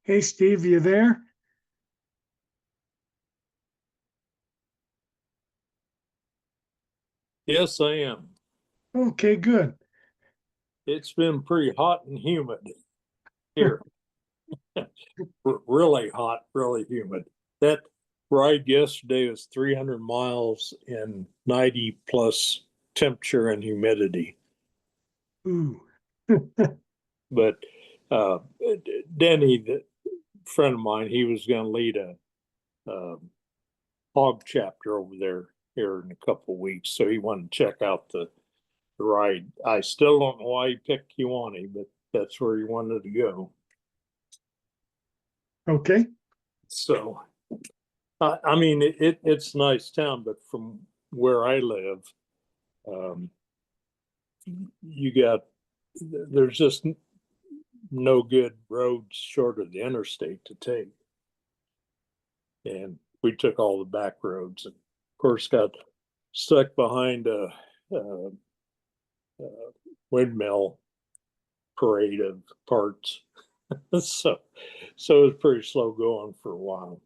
Hey, Steve, you there? Yes, I am. Okay, good. It's been pretty hot and humid here. Really hot, really humid. That ride yesterday was 300 miles in 90 plus temperature and humidity. Ooh. But uh, Denny, the friend of mine, he was going to lead a hog chapter over there here in a couple of weeks. So he wanted to check out the ride. I still don't know why he picked Kewanee, but that's where he wanted to go. Okay. So I mean, it's a nice town, but from where I live, um, you got there's just no good roads short of the interstate to take, and we took all the back roads, and of course got stuck behind a windmill parade of parts. so so it was pretty slow going for a while.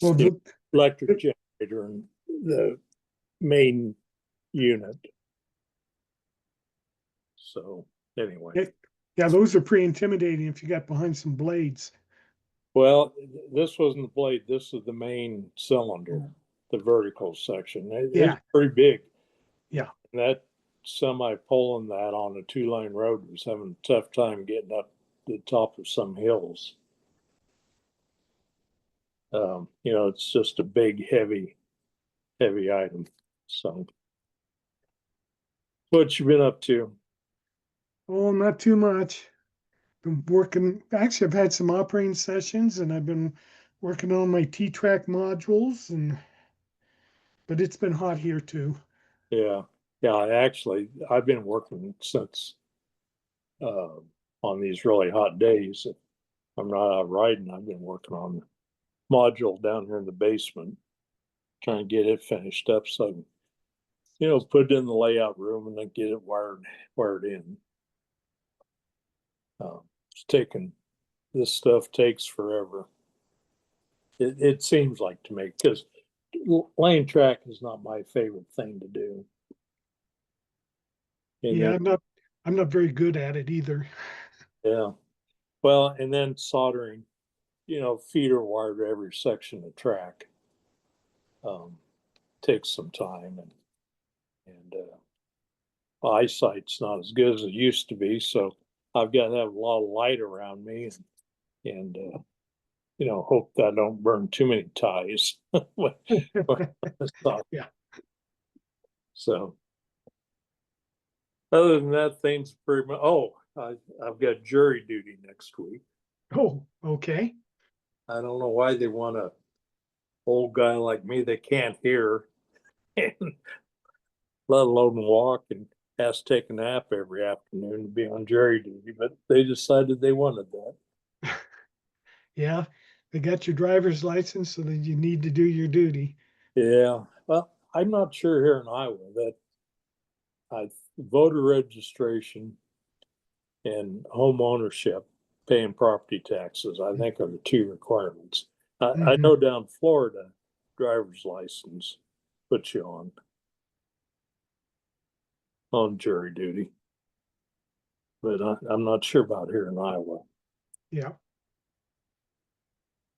Well, The electric generator and the main unit. So anyway, yeah, those are pretty intimidating if you got behind some blades. well, this wasn't the blade. This is the main cylinder, the vertical section. It's Yeah, pretty big. yeah. And that semi pulling that on a 2-lane road was having a tough time getting up the top of some hills. It's just a big, heavy item. So, what you been up to? Oh, not too much. Been working. Actually, I've had some operating sessions, and I've been working on my T-track modules, but it's been hot here too. Yeah, yeah. I've been working since uh, on these really hot days. I'm not out riding. I've been working on the module down here in the basement, trying to get it finished up so I can, put it in the layout room and then get it wired in. It's taken This stuff takes forever. It seems like to me because lane track is not my favorite thing to do. And Yeah, then I'm not very good at it either. yeah, well, and then soldering, feeder wire to every section of track um, takes some time and eyesight's not as good as it used to be, so I've got to have a lot of light around me and hope that I don't burn too many ties. Yeah. So other than that, things pretty much. Oh, I've got jury duty next week. Oh, okay. I don't know why they want a old guy like me that can't hear, and let alone walk, and has to take a nap every afternoon to be on jury duty. But they decided they wanted that. Yeah, they got your driver's license, so that you need to do your duty. Yeah. Well, I'm not sure here in Iowa that voter registration and home ownership, paying property taxes, I think are the two requirements. I Mhm. know down Florida, driver's license puts you on jury duty, but I'm not sure about here in Iowa. Yeah.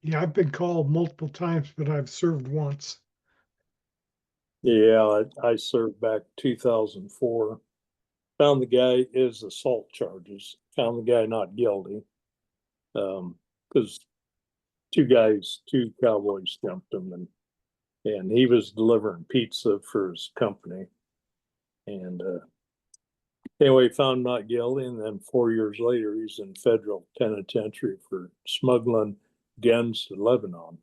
Yeah, I've been called multiple times, but I've served once. Yeah, I served back 2004. Found the guy is assault charges. Found the guy not guilty because two cowboys jumped him, and he was delivering pizza for his company. And anyway, found not guilty, and then 4 years later, he's in federal penitentiary for smuggling guns to Lebanon.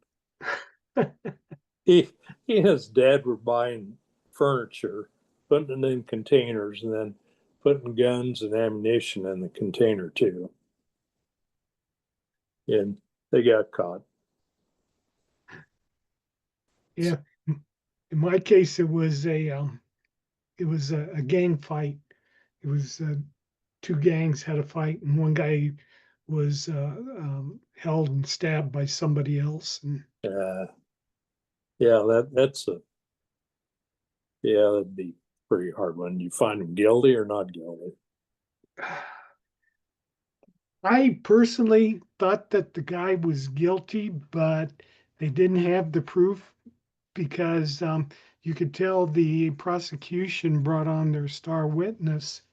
He, he and his dad were buying furniture, putting it in containers, and then putting guns and ammunition in the container too. And they got caught. Yeah. In my case, it was a gang fight. It was two gangs had a fight, and one guy was held and stabbed by somebody else. And Yeah, yeah, that'd be pretty hard when you find them guilty or not guilty. I personally thought that the guy was guilty, but they didn't have the proof because you could tell the prosecution brought on their star witness,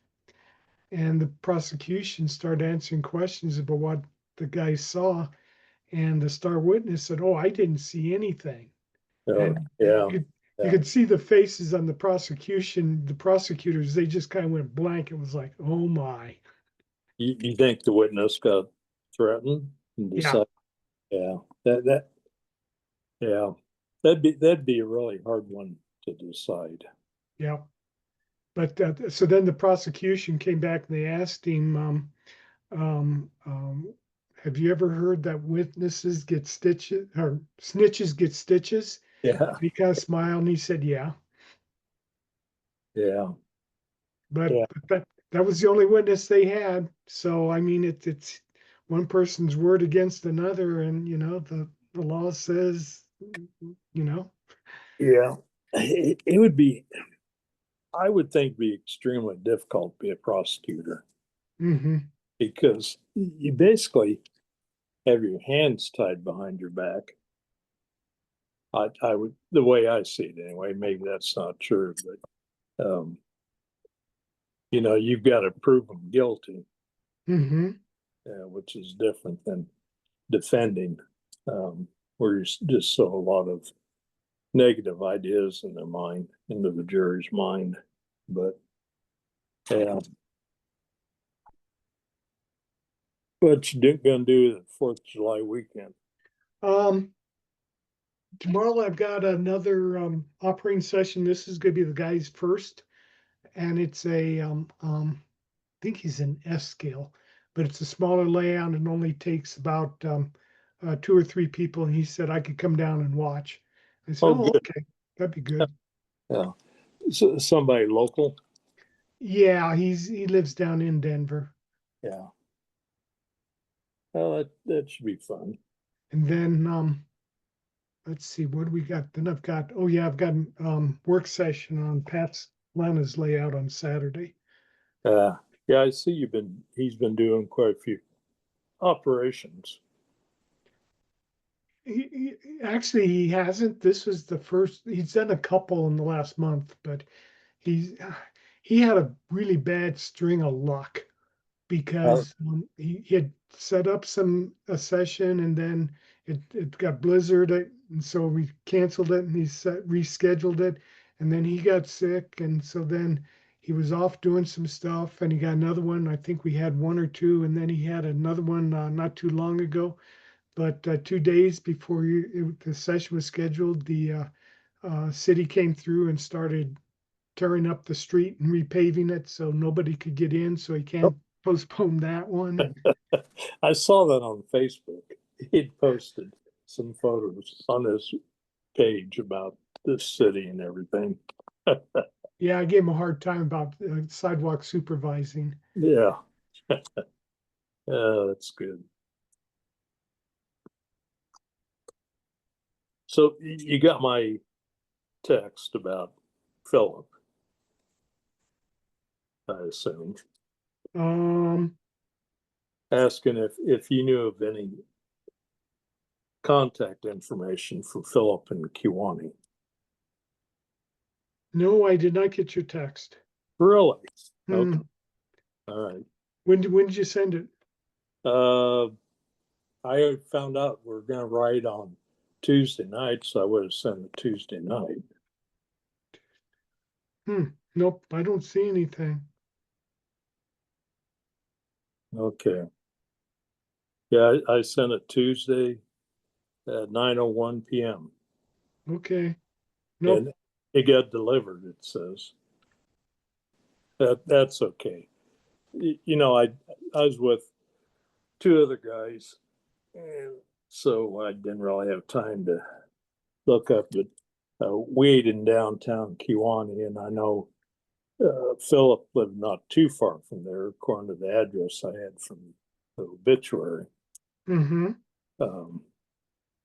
and the prosecution started answering questions about what the guy saw, and the star witness said, "Oh, I didn't see anything." Oh, And yeah, you yeah. could see the faces on the prosecutors, they just kind of went blank. It was like, oh my. You think the witness got threatened and Yeah, decided? Yeah, that yeah, that'd be a really hard one to decide. yeah. But so then the prosecution came back and they asked him, um, um, have you ever heard that witnesses get stitches or snitches get stitches? Yeah, He kind of smiled and he said, yeah. yeah, But, yeah, but that was the only witness they had. So I mean, it's one person's word against another, and the law says, you know, yeah. It would be, I would think, be extremely difficult to be a prosecutor hmm because you basically have your hands tied behind your back. I would, the way I see it anyway. Maybe that's not true, but you've got to prove them guilty, hmm which is different than defending, where you just saw a lot of negative ideas in their mind, into the jury's mind. But yeah, what you gonna do the 4th of July weekend? Um, tomorrow I've got another operating session. This is going to be the guy's first, and it's I think he's an S scale, but it's a smaller layout and only takes about 2 or 3 people. And he said I could come down and watch. I said, Oh, oh, good. okay, that'd be good. Yeah, so, somebody local. Yeah, he lives down in Denver. Yeah, well, that should be fun. And then let's see, what do we got? Then I've got work session on Pat's Lana's layout on Saturday. Yeah, I see he's been doing quite a few operations. Actually he hasn't. This was the first. He's done a couple in the last month, but he's he had a really bad string of luck Uh, because he had set up a session and then it got blizzard and so we canceled it and rescheduled it, and then he got sick and so then he was off doing some stuff and he got another one. I think we had one or two, and then he had another one not too long ago. But 2 days before the session was scheduled, the city came through and started tearing up the street and repaving it so nobody could get in. So he can't postpone that one. I saw that on Facebook. He'd posted some photos on his page about this city and everything. Yeah, I gave him a hard time about sidewalk supervising. Yeah, yeah, that's good. So you got my text about Philip, I assume, Um, asking if you knew of any contact information for Philip and Kiwani. no, I did not get your text. Really? Okay. Hmm. All right. When did you send it? Uh, I found out we're going to write on Tuesday night, so I would have sent it Tuesday night. Hmm. Nope, I don't see anything. Okay. Yeah, I sent it Tuesday at 9:01 p.m. Okay. Nope. and it got delivered, it says. That's okay. I was with two other guys, and so I didn't really have time to look up. But we ate in downtown Kewanee, and I know Philip lived not too far from there, according to the address I had from obituary. Mm-hmm.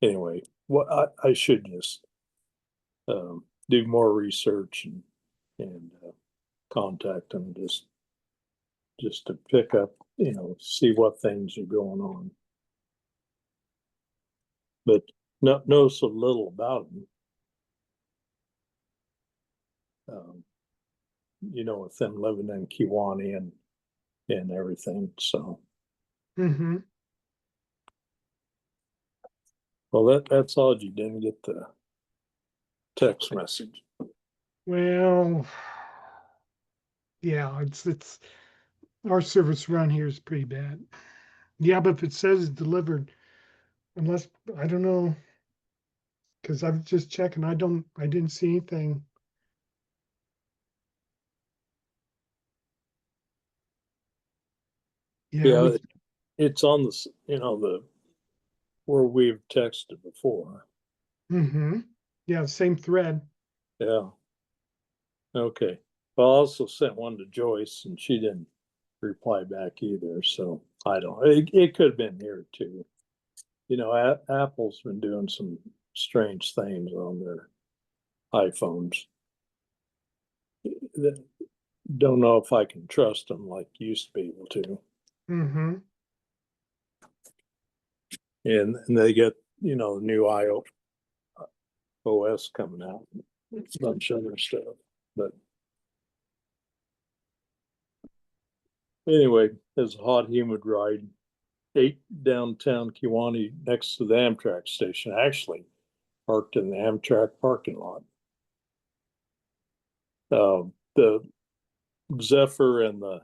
Anyway, what I should just do more research and contact them just to pick up, see what things are going on. But know so little about them. With them living in Kewanee and everything. So, Mm-hmm. well, that's odd. You didn't get the text message. Well, yeah, it's our service around here is pretty bad. Yeah, but if it says it's delivered, unless I don't know, because I was just checking, I didn't see anything. Yeah, Yeah, it's on the where we've texted before. mm-hmm. Yeah, same thread. Yeah. Okay. Well, I also sent one to Joyce, and she didn't reply back either. So I don't. It could have been here too. Apple's been doing some strange things on their iPhones. Don't know if I can trust them like used to be able to. Mm-hmm. And they get new iOS coming out, a bunch of other stuff. But anyway, it's a hot, humid ride. 8 downtown Kewanee next to the Amtrak station. Actually, parked in the Amtrak parking lot. The Zephyr and the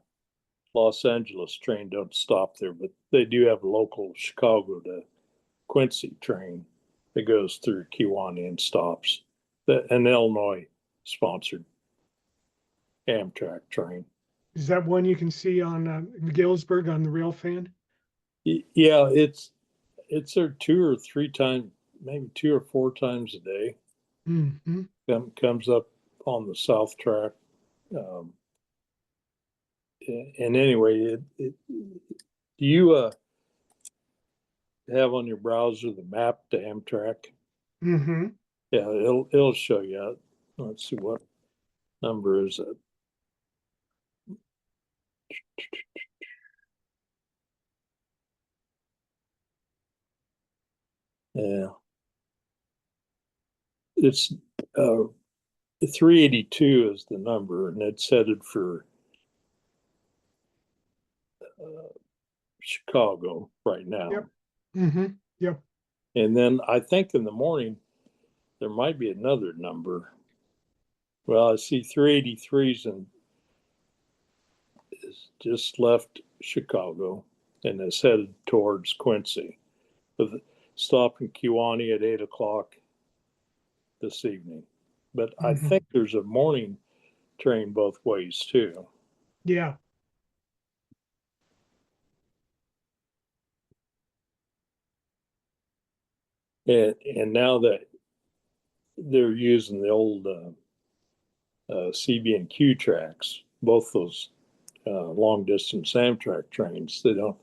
Los Angeles train don't stop there, but they do have a local Chicago to Quincy train that goes through Kewanee and stops. An Illinois sponsored Amtrak train. Is that one you can see on Galesburg on the rail fan? Yeah, it's there 2 or 3 times, maybe 2 or 4 times a day. Mm-hmm. Comes up on the south track. Um, and anyway, do you have on your browser the map to Amtrak? Mm-hmm. Yeah, it'll show you. Let's see, what number is it? Yeah, it's uh, 382 is the number, and it's headed for Chicago right now. Yep. Mm-hmm. Yep. And then I think in the morning there might be another number. Well, I see 383's and is just left Chicago and is headed towards Quincy, with a stop in Kewanee at 8 o'clock this evening. But I Mm-hmm. think there's a morning train both ways too. Yeah. And now that they're using the old CB&Q tracks, both those long distance Amtrak trains, they don't,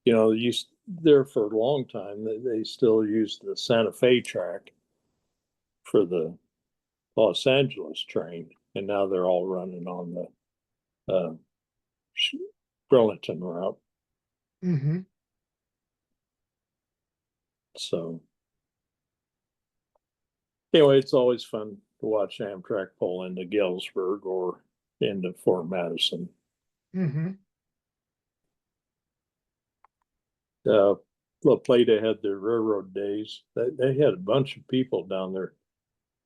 they used there for a long time. They still use the Santa Fe track for the Los Angeles train, and now they're all running on the Burlington route. Mm-hmm. So anyway, it's always fun to watch Amtrak pull into Galesburg or into Fort Madison. Mm-hmm. Uh, La Plata had their railroad days. They had a bunch of people down there,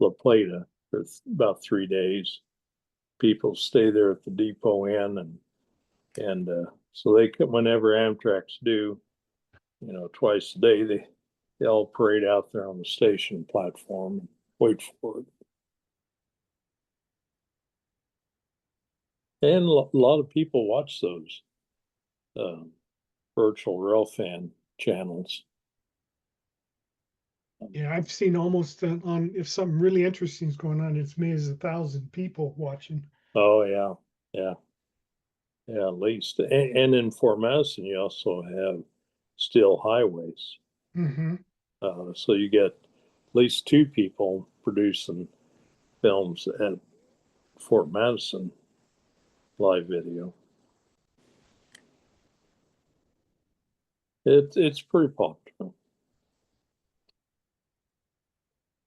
La Plata, for about 3 days. People stay there at the Depot Inn, and so they can, whenever Amtrak's due, twice a day, they all parade out there on the station platform and wait for it. And a lot of people watch those um, virtual rail fan channels. Yeah, I've seen almost on if something really interesting is going on, it's me as 1,000 people watching. Oh yeah, yeah. Yeah, at least. And in Fort Madison, you also have still highways. Mm-hmm. So you get at least two people producing films at Fort Madison live video. It's pretty popular.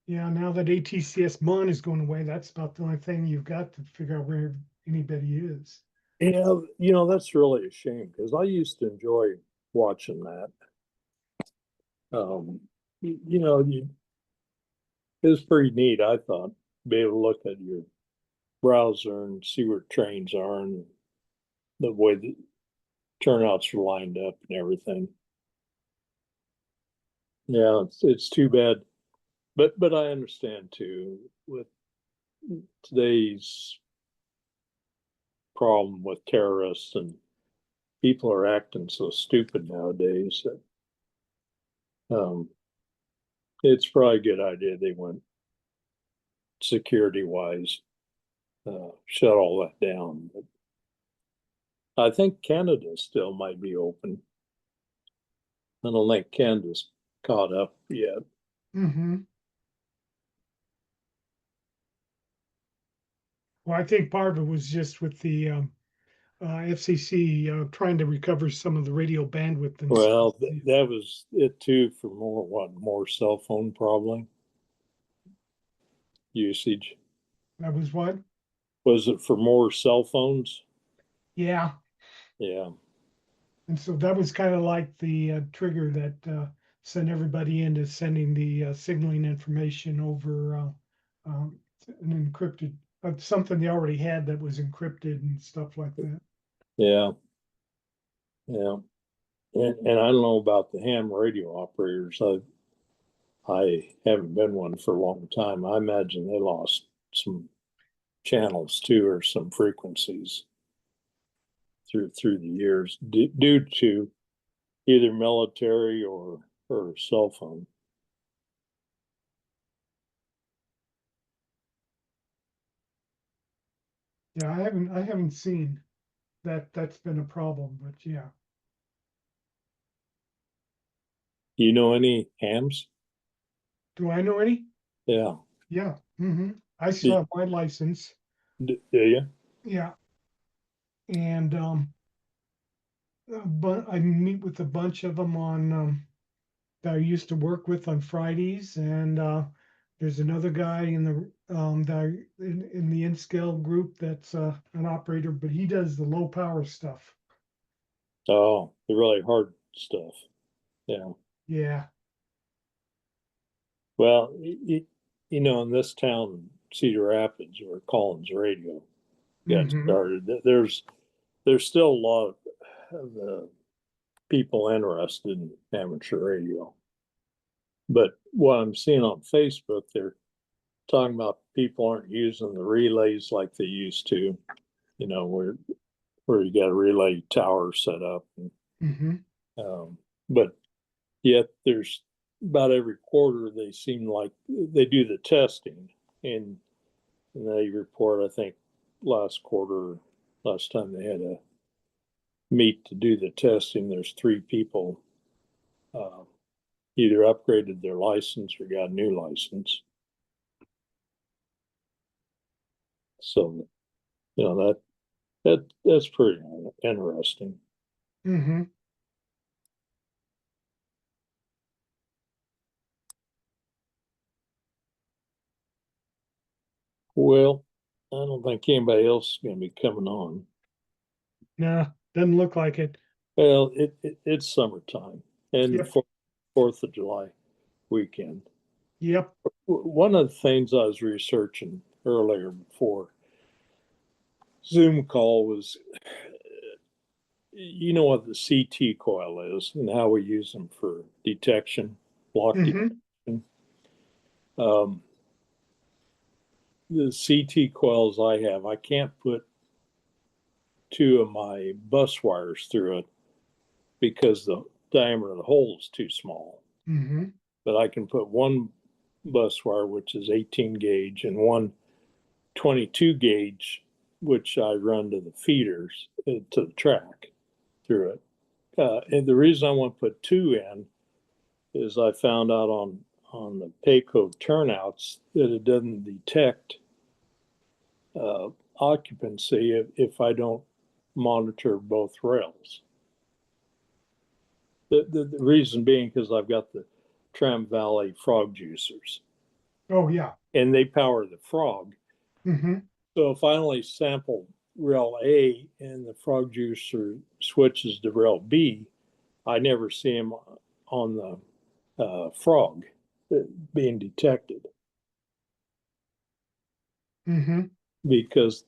Yeah, now that ATCS Mon is going away, that's about the only thing you've got to figure out where anybody is. Yeah, that's really a shame because I used to enjoy watching that. You it was pretty neat, I thought, be able to look at your browser and see where trains are and the way the turnouts are lined up and everything. Yeah, it's too bad, but I understand too with today's problem with terrorists and people are acting so stupid nowadays that it's probably a good idea they went security wise, shut all that down. But I think Canada still might be open. I don't think Canada's caught up yet. Mm-hmm. Well, I think part of it was just with the FCC trying to recover some of the radio bandwidth and stuff. Well, that was it too for more cell phone probably usage. That was what? Was it for more cell phones? Yeah. Yeah. And so that was kind of like the trigger that sent everybody into sending the signaling information over um, an encrypted, something they already had that was encrypted and stuff like that. Yeah. Yeah. And I don't know about the ham radio operators. I haven't been one for a long time. I imagine they lost some channels too, or some frequencies through the years due to either military or cell phone. Yeah, I haven't seen that that's been a problem, but yeah. You know any hams? Do I know any? Yeah. Yeah. Hmm. I Do, still have my license. do you? Yeah. And but I meet with a bunch of them on that I used to work with on Fridays, and there's another guy in the in the N-scale group that's an operator, but he does the low power stuff. Oh, the really hard stuff. Yeah. Yeah. Well, in this town, Cedar Rapids, where Collins Radio got Hmm. started, there's still a lot of people interested in amateur radio. But what I'm seeing on Facebook, they're talking about people aren't using the relays like they used to, where you got a relay tower set up. And, Hmm. but yet there's about every quarter they seem like they do the testing and, they report, I think last time they had a meet to do the testing, there's three people uh, either upgraded their license or got a new license. So, that's pretty interesting. Hmm. Well, I don't think anybody else is going to be coming on. Nah, doesn't look like it. Well, it's summertime and Yep. 4th of July weekend. Yep. One of the things I was researching earlier before Zoom call was, you know what the CT coil is and how we use them for detection, block Hmm. detection. Um, the CT coils I have, I can't put two of my bus wires through it because the diameter of the hole is too small. Hmm. But I can put one bus wire, which is 18 gauge, and one 22 gauge which I run to the feeders to the track through it. And the reason I want to put two in is I found out on the Payco turnouts that it doesn't detect occupancy if I don't monitor both rails. The reason being because I've got the Tram Valley frog juicers Oh, yeah. and they power the frog. Mm-hmm. So if I only sample rail A and the frog juicer switches to rail B, I never see him on the frog being detected Mm-hmm. because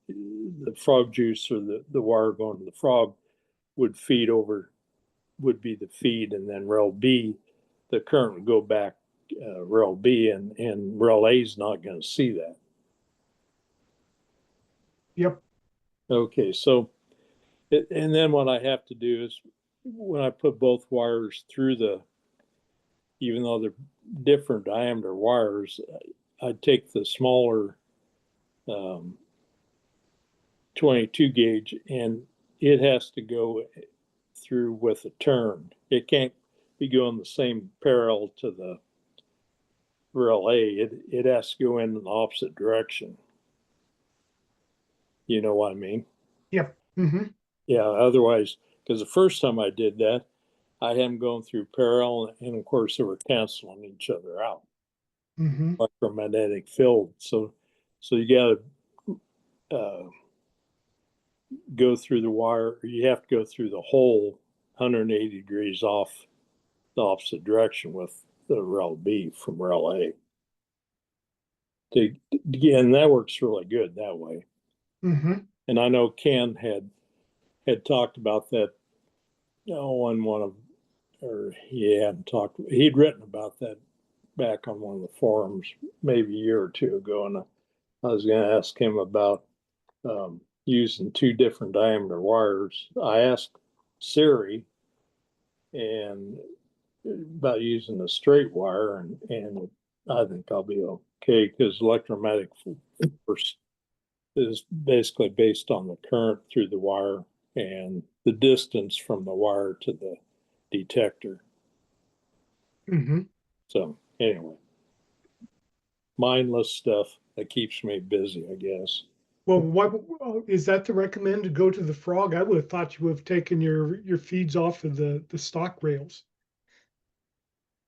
the frog juice or the wire going to the frog would feed over, would be the feed, and then rail B, the current would go back rail B, and rail A is not going to see that. Yep. Okay, so and then what I have to do is when I put both wires through the, even though they're different diameter wires, I take the smaller 22 gauge and it has to go through with a turn. It can't be going the same parallel to the rail A. It has to go in the opposite direction. You know what I mean? Yep. Mm-hmm. Yeah, otherwise, because the first time I did that, I had them going through parallel, and of course, they were canceling each other out, Mm-hmm. electromagnetic field. So you got to go through the wire. You have to go through the whole 180 degrees off the opposite direction with the rail B from rail A. And that works really good that way. Mm-hmm. And I know Ken had talked about that, on one of, or he hadn't talked, he'd written about that back on one of the forums maybe a year or two ago, and I was going to ask him about using two different diameter wires. I asked Siri and about using a straight wire, and I think I'll be okay because electromagnetic force is basically based on the current through the wire and the distance from the wire to the detector. Mm-hmm. So anyway, mindless stuff that keeps me busy, I guess. Well, what is that to recommend to go to the frog? I would have thought you would have taken your feeds off of the stock rails.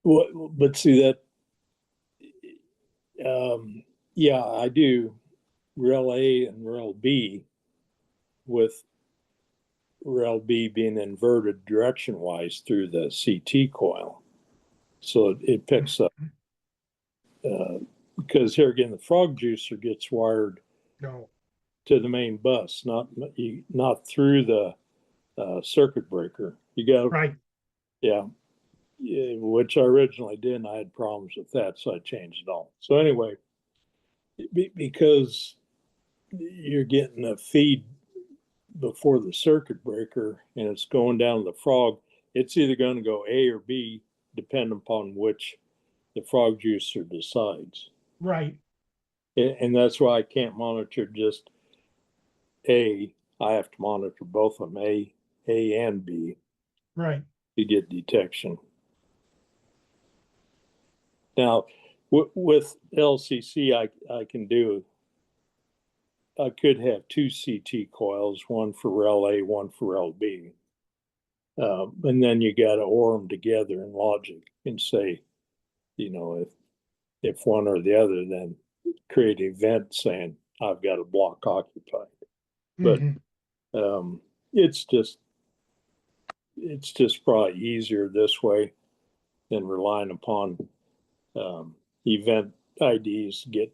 Well, but see that, yeah, I do rail A and rail B, with rail B being inverted direction wise through the CT coil. So it picks up, uh, because here again, the frog juicer gets wired No. to the main bus, not through the circuit breaker. You got, Right. yeah, which I originally did, and I had problems with that, so I changed it all. So anyway, because you're getting a feed before the circuit breaker and it's going down the frog, it's either going to go A or B, depending upon which the frog juicer decides. Right. And that's why I can't monitor just A. I have to monitor both of them, A and B, Right. to get detection. Now, with LCC, I can do, I could have two CT coils, one for rail A, one for rail B. And then you got to OR them together in logic and say, if one or the other, then create an event saying I've got a block occupied. But Mm-hmm. um, it's just it's just probably easier this way than relying upon um, event IDs get,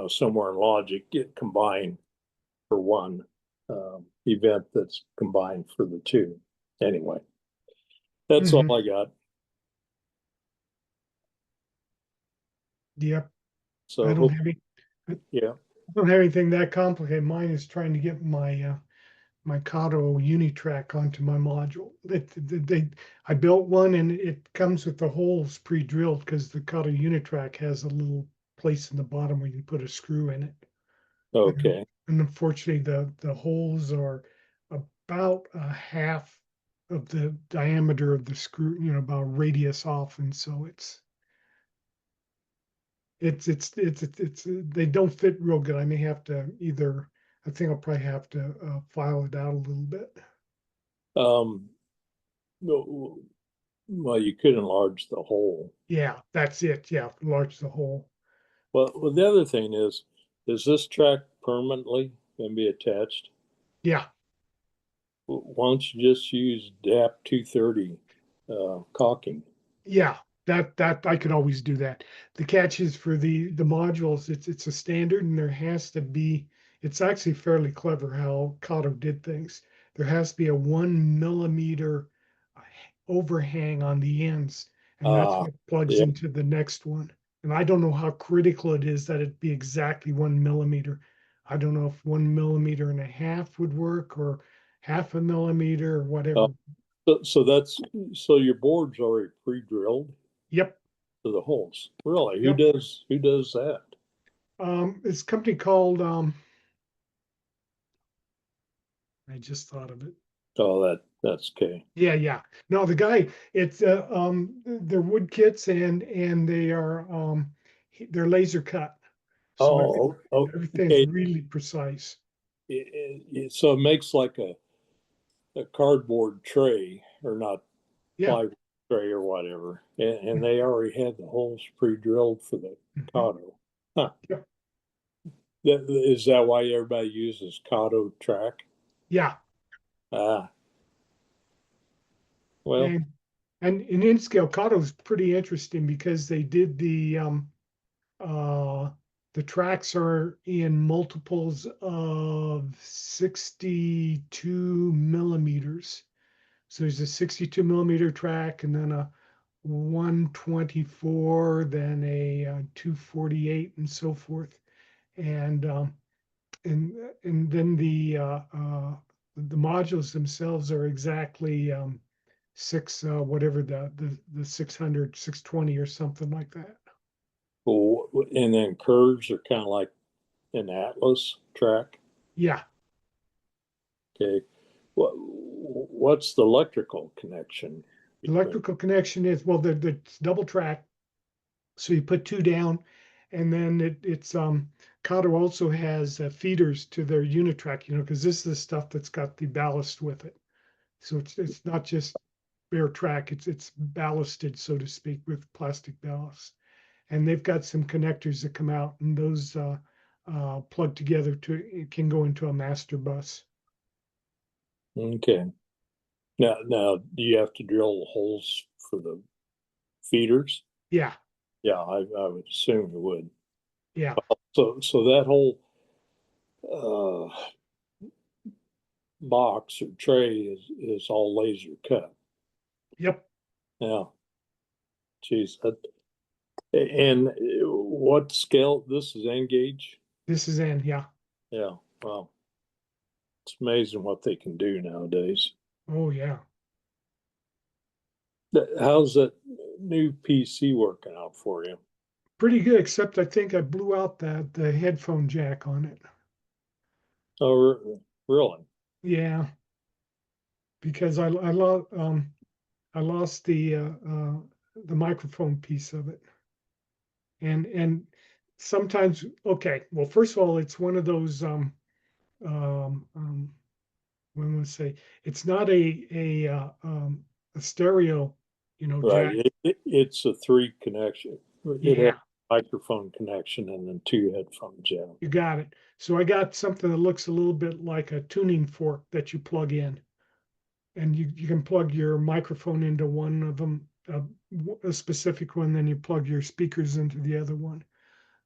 somewhere in logic get combined for one event that's combined for the two. Anyway, that's all Mm-hmm. I got. Yep. I So don't hope, have any, I yeah. don't have anything that complicated. Mine is trying to get my Kato Unitrack onto my module. I built one and it comes with the holes pre-drilled because the Kato Unitrack has a little place in the bottom where you can put a screw in it. Okay. And unfortunately, the holes are about a half of the diameter of the screw, about radius off, and so they don't fit real good. I may have to either, I think I'll probably have to file it out a little bit. Um, no, well, you could enlarge the hole. Yeah, that's it. Yeah, enlarge the hole. Well, the other thing is this track permanently going to be attached? Yeah, Why don't you just use DAP 230 caulking? yeah, that I could always do that. The catch is for the modules, it's a standard, and there has to be. It's actually fairly clever how Kato did things. There has to be a 1 millimeter overhang on the ends, and that's Ah, what plugs yeah. into the next one. And I don't know how critical it is that it be exactly 1 millimeter. I don't know if 1 millimeter and a half would work, or half a millimeter, or Uh, whatever. so that's so your board's already pre-drilled Yep, to the holes. Really? Who yep. does that? It's a company called I just thought of it. Oh, that's okay. Yeah, yeah. No, the guy, it's they're wood kits, and they're laser cut. So Oh, everything's okay. really precise. So it makes like a cardboard tray, or not Yeah. plywood tray or whatever, and they already had the holes pre-drilled for the Mhm. Kato. Huh. Yep. Is that why everybody uses Kato track? Yeah. Ah, well, And and in scale Kato is pretty interesting because they did uh the tracks are in multiples of 62 millimeters. So there's a 62 millimeter track, and then a 124, then a 248, and so forth. And and and then the modules themselves are exactly six whatever the 600, 620, or something like that. and then curves are kind of like an Atlas track. Yeah, Okay. What's the electrical connection between? electrical connection is, well, the double track. So you put two down, and then it's Kato also has feeders to their unitrack, because this is the stuff that's got the ballast with it. So it's not just bare track; it's ballasted, so to speak, with plastic ballast. And they've got some connectors that come out, and those plug together to it can go into a master bus. Okay. Now, do you have to drill holes for the feeders? Yeah, Yeah, I would assume you would. yeah, So that whole uh, box or tray is all laser cut. yep. Yeah, geez. And what scale? This is N gauge. This is in, yeah. Yeah. Wow. It's amazing what they can do nowadays. Oh yeah, How's that new PC working out for you? pretty good. Except I think I blew out the headphone jack on it. Oh, really? Yeah, because I lost the microphone piece of it, and sometimes, okay, well, first of all, it's one of those um, um, what am I gonna say, it's not a stereo, Right. jack. It's a three connection. It has Yeah, a microphone connection and then two headphone jack. you got it. So I got something that looks a little bit like a tuning fork that you plug in, and you can plug your microphone into one of them, a specific one, then you plug your speakers into the other one.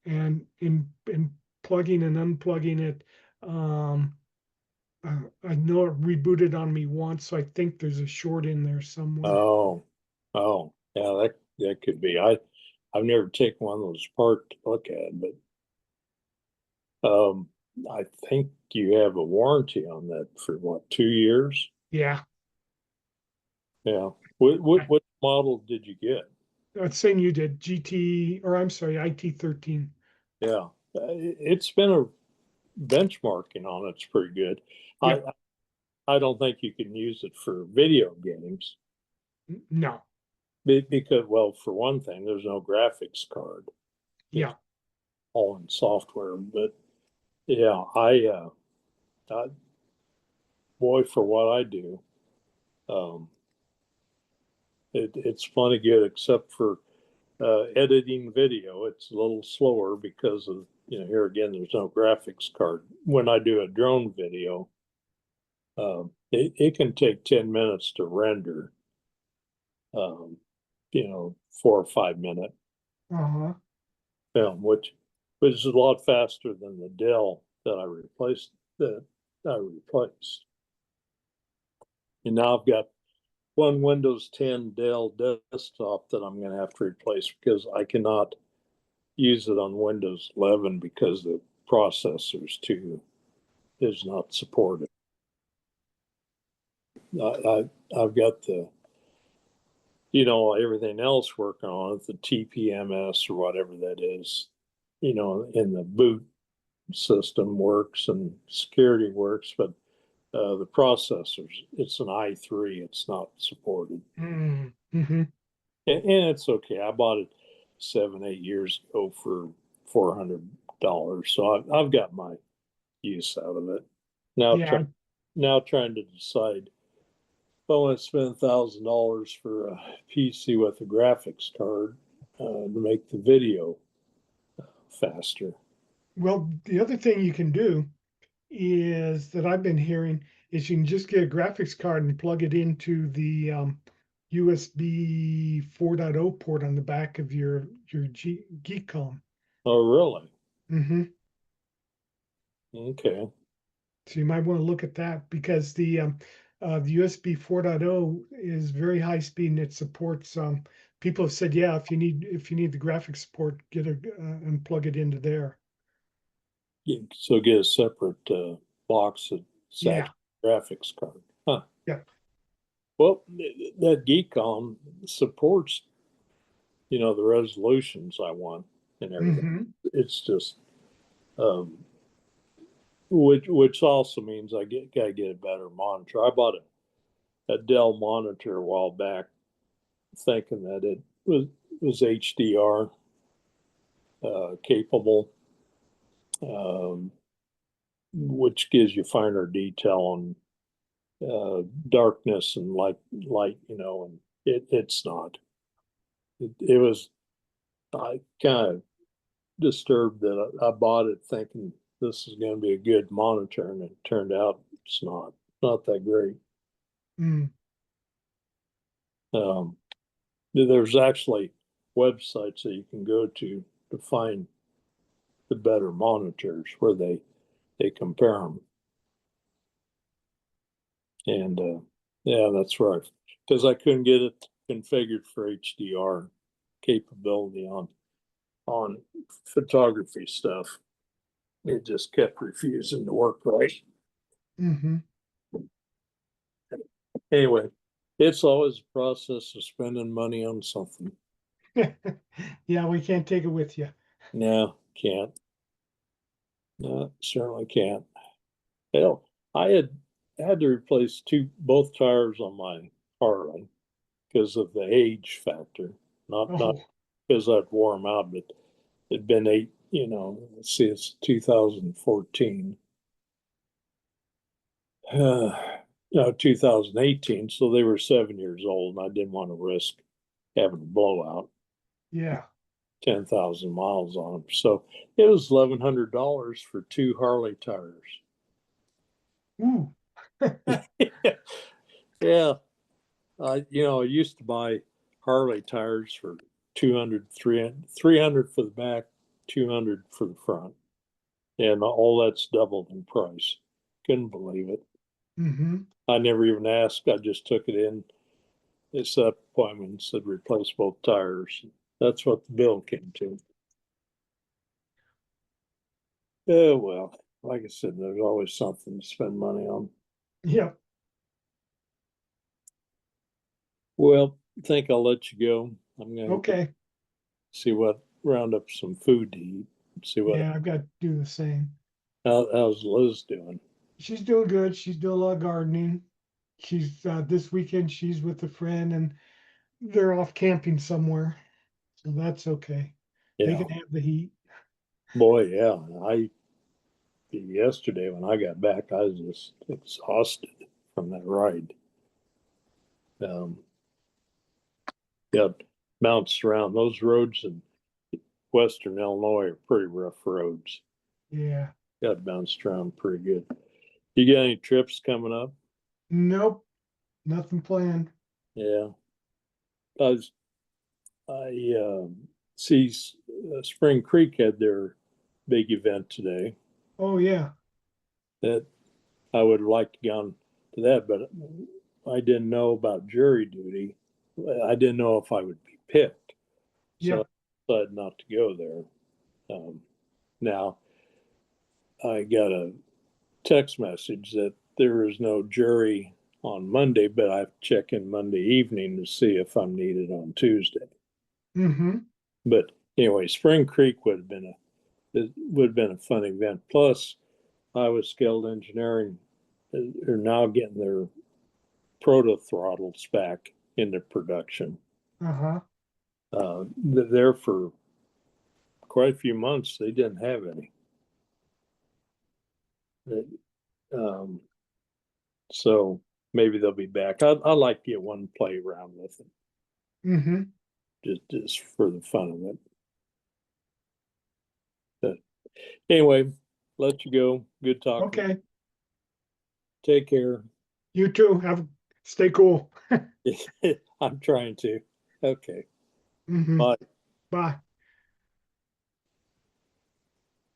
And in plugging and unplugging it, I know it rebooted on me once, so I think there's a short in there somewhere. Oh, oh, yeah, that could be. I've never taken one of those apart to look at, but um, I think you have a warranty on that for what, 2 years? Yeah, Yeah. What model did you get? same you did, GT, or I'm sorry, IT 13. Yeah, it's been benchmarking on it's pretty good. I Yeah. I don't think you can use it for video games No. because, well, for one thing, there's no graphics card. It's Yeah. all in software. But yeah, I boy, for what I do, um, it's plenty good, except for editing video. It's a little slower because of, here again, there's no graphics card. When I do a drone video, it can take 10 minutes to render, um, 4 or 5 minute Uh-huh. film, which is a lot faster than the Dell that I replaced. And now I've got one Windows 10 Dell desktop that I'm going to have to replace because I cannot use it on Windows 11 because the processors too is not supported. I've got everything else working on it, the TPMS or whatever that is, in the boot system works and security works, but the processors, it's an i3, it's not supported. Mm-hmm. And it's okay. I bought it 7, 8 years ago for $400. So I've got my use out of it. Now, Yeah. now trying to decide if I want to spend $1,000 for a PC with a graphics card to make the video faster. Well, the other thing you can do is that I've been hearing is you can just get a graphics card and plug it into the USB 4.0 port on the back of your Geekcom. Oh, really? Mm-hmm. Okay. So you might want to look at that because the USB 4.0 is very high speed and it supports. People have said, yeah, if you need the graphics support, get a and plug it into there. So get a separate box that's Yeah, actually graphics card. Huh. yeah. Well, that Geekcom supports, the resolutions I want and everything. Mm-hmm. It's just, um, which also means gotta get a better monitor. I bought a Dell monitor a while back, thinking that it was HDR capable, um, which gives you finer detail on darkness and light, and it's not. It was I kind of disturbed that I bought it thinking this is going to be a good monitor, and it turned out it's not that great. Mm. Um, there's actually websites that you can go to find the better monitors where they compare them, and yeah, that's right. Because I couldn't get it configured for HDR capability on photography stuff. It just kept refusing to work right. Mm-hmm. Anyway, it's always a process of spending money on something. Yeah, we can't take it with you. No, can't. No, certainly can't. Hell, I had to replace both tires on my Harley because of the age factor. Not Oh, because I'd wore them out, but it'd been let's see, it's 2014. No, 2018. So they were 7 years old, and I didn't want to risk having a blowout. yeah. 10,000 miles on them. So it was $1,100 for two Harley tires. Ooh. Yeah. I used to buy Harley tires for 200, 300 for the back, 200 for the front. And all that's doubled in price. Couldn't believe it. Mm-hmm. I never even asked. I just took it in. It set up appointment, said replace both tires. That's what the bill came to. Oh, well, like I said, there's always something to spend money on. Yeah. Well, I think I'll let you go. I'm gonna go Okay. see what round up some food to eat. See what. Yeah, I've got to do the same. How's Liz doing? She's doing good. She's doing a lot of gardening. She's this weekend she's with a friend and they're off camping somewhere. So that's okay. They Yeah, can have the heat. boy, yeah. Yesterday when I got back, I was just exhausted from that ride. Um, got bounced around. Those roads in Western Illinois are pretty rough roads. Yeah. Got bounced around pretty good. You got any trips coming up? Nope. Nothing planned. Yeah, I was, I see Spring Creek had their big event today. Oh yeah. That I would have liked to gone to that, but I didn't know about jury duty. I didn't know if I would be picked, so Yep. I decided not to go there. Now I got a text message that there is no jury on Monday, but I have to check in Monday evening to see if I'm needed on Tuesday. Mm-hmm. But anyway, Spring Creek would have been a fun event. Plus, Iowa Skilled Engineering are now getting their proto throttles back into production. Uh-huh. There for quite a few months, they didn't have any. Um, so maybe they'll be back. I'd like to get one play around with them, Mm-hmm. just for the fun of it. But anyway, let you go. Good talking. Okay. Take care. You too. Stay cool. I'm trying to. Okay. Mm-hmm. Bye. Bye.